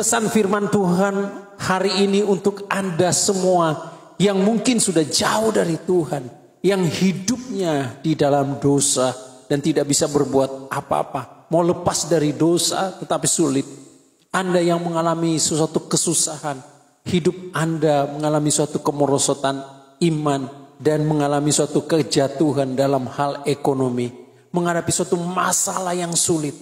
Pesan firman Tuhan hari ini untuk Anda semua yang mungkin sudah jauh dari Tuhan, yang hidupnya di dalam dosa dan tidak bisa berbuat apa-apa, mau lepas dari dosa tetapi sulit. Anda yang mengalami sesuatu kesusahan, hidup Anda mengalami suatu kemerosotan iman dan mengalami suatu kejatuhan dalam hal ekonomi, menghadapi suatu masalah yang sulit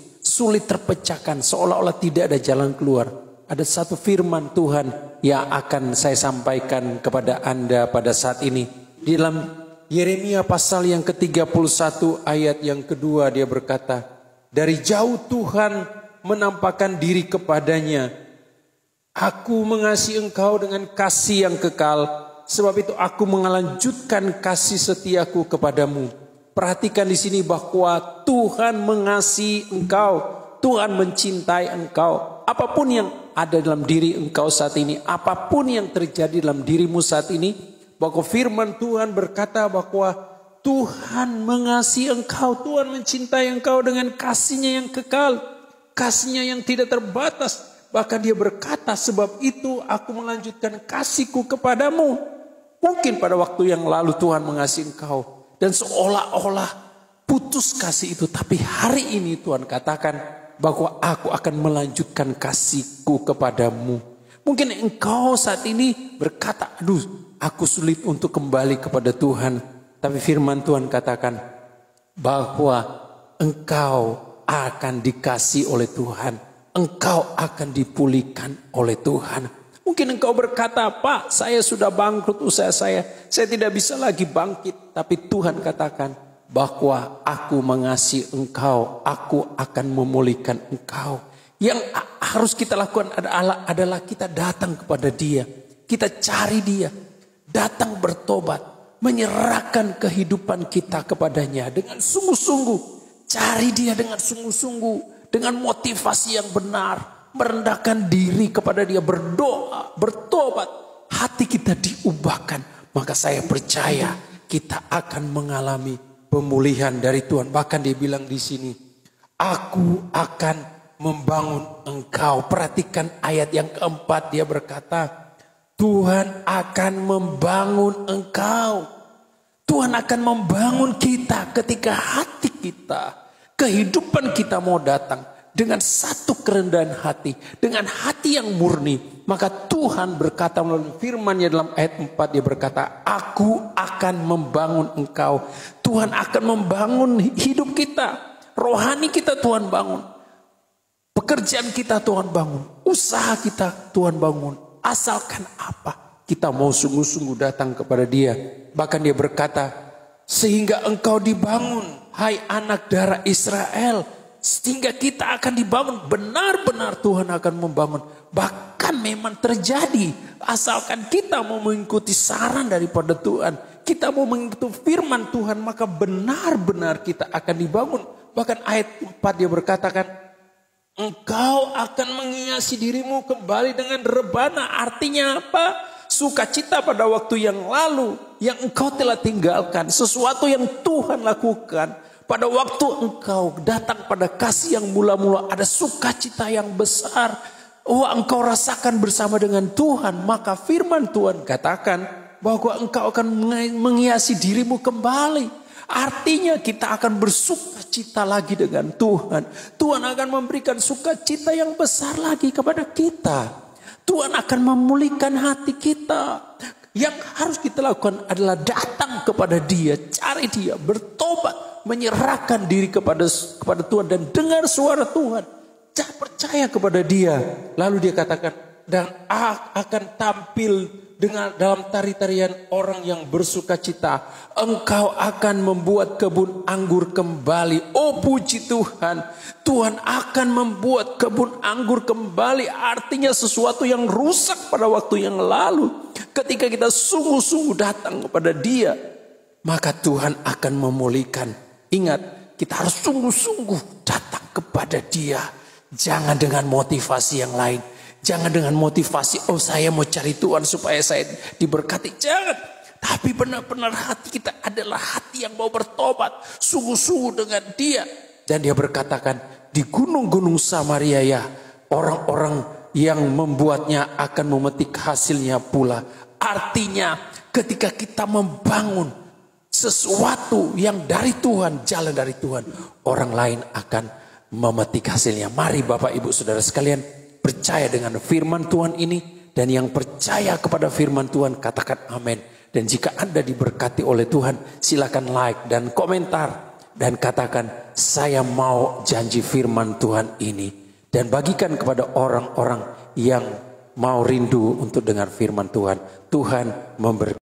terpecahkan, seolah-olah tidak ada jalan keluar. Ada satu firman Tuhan yang akan saya sampaikan kepada Anda pada saat ini. Di dalam Yeremia pasal yang ke-31 ayat yang kedua dia berkata, dari jauh Tuhan menampakkan diri kepadanya. Aku mengasihi engkau dengan kasih yang kekal, sebab itu aku melanjutkan kasih setiaku kepadamu. Perhatikan di sini bahwa Tuhan mengasihi engkau, Tuhan mencintai engkau. Apapun yang ada dalam diri engkau saat ini, apapun yang terjadi dalam dirimu saat ini, bahwa firman Tuhan berkata bahwa Tuhan mengasihi engkau, Tuhan mencintai engkau dengan kasihnya yang kekal, kasihnya yang tidak terbatas. Bahkan dia berkata, sebab itu aku melanjutkan kasihku kepadamu. Mungkin pada waktu yang lalu Tuhan mengasihi engkau dan seolah-olah putus kasih itu. Tapi hari ini Tuhan katakan bahwa aku akan melanjutkan kasihku kepadamu. Mungkin engkau saat ini berkata, aduh aku sulit untuk kembali kepada Tuhan. Tapi firman Tuhan katakan bahwa engkau akan dikasih oleh Tuhan. Engkau akan dipulihkan oleh Tuhan. Mungkin engkau berkata, Pak, saya sudah bangkrut usaha saya tidak bisa lagi bangkit. Tapi Tuhan katakan bahwa aku mengasihi engkau, aku akan memulihkan engkau. Yang harus kita lakukan adalah kita datang kepada Dia, kita cari Dia, datang bertobat, menyerahkan kehidupan kita kepadanya dengan sungguh-sungguh. Cari Dia dengan sungguh-sungguh, dengan motivasi yang benar. Merendahkan diri kepada Dia, berdoa, bertobat, hati kita diubahkan, maka saya percaya kita akan mengalami pemulihan dari Tuhan. Bahkan dia bilang di sini, aku akan membangun engkau. Perhatikan ayat yang keempat, dia berkata, Tuhan akan membangun engkau. Tuhan akan membangun kita ketika hati kita, kehidupan kita mau datang dengan satu kerendahan hati, dengan hati yang murni. Maka Tuhan berkata melalui firman-Nya dalam ayat 4, dia berkata, aku akan membangun engkau. Tuhan akan membangun hidup kita, rohani kita Tuhan bangun, pekerjaan kita Tuhan bangun, usaha kita Tuhan bangun. Asalkan apa? Kita mau sungguh-sungguh datang kepada Dia. Bahkan dia berkata, sehingga engkau dibangun, hai anak darah Israel. Sehingga kita akan dibangun, benar-benar Tuhan akan membangun. Bahkan memang terjadi, asalkan kita mau mengikuti saran daripada Tuhan, kita mau mengikuti firman Tuhan, maka benar-benar kita akan dibangun. Bahkan ayat 4 dia berkatakan, engkau akan menghiasi dirimu kembali dengan rebana. Artinya apa? Sukacita pada waktu yang lalu, yang engkau telah tinggalkan, sesuatu yang Tuhan lakukan. Pada waktu engkau datang pada kasih yang mula-mula, ada sukacita yang besar. Engkau rasakan bersama dengan Tuhan. Maka firman Tuhan katakan bahwa engkau akan menghiasi dirimu kembali. Artinya kita akan bersukacita lagi dengan Tuhan. Tuhan akan memberikan sukacita yang besar lagi kepada kita. Tuhan akan memulihkan hati kita. Yang harus kita lakukan adalah datang kepada Dia, cari Dia, bertobat, menyerahkan diri kepada Tuhan dan dengar suara Tuhan. Jangan percaya kepada Dia. Lalu dia katakan, dan akan tampil dengan dalam tari-tarian orang yang bersukacita. Engkau akan membuat kebun anggur kembali. Oh puji Tuhan. Tuhan akan membuat kebun anggur kembali. Artinya sesuatu yang rusak pada waktu yang lalu. Ketika kita sungguh-sungguh datang kepada Dia, maka Tuhan akan memulihkan. Ingat, kita harus sungguh-sungguh datang kepada Dia. Jangan dengan motivasi yang lain. Jangan dengan motivasi, oh saya mau cari Tuhan supaya saya diberkati. Jangan. Tapi benar-benar hati kita adalah hati yang mau bertobat. Sungguh-sungguh dengan Dia. Dan Dia berkatakan, di gunung-gunung Samaria ya, orang-orang yang membuatnya akan memetik hasilnya pula. Artinya ketika kita membangun sesuatu yang dari Tuhan, jalan dari Tuhan, orang lain akan memetik hasilnya. Mari Bapak Ibu Saudara sekalian percaya dengan firman Tuhan ini. Dan yang percaya kepada firman Tuhan katakan amin. Dan jika Anda diberkati oleh Tuhan, silakan like dan komentar. Dan katakan saya mau janji firman Tuhan ini. Dan bagikan kepada orang-orang yang mau rindu untuk dengar firman Tuhan. Tuhan memberkati.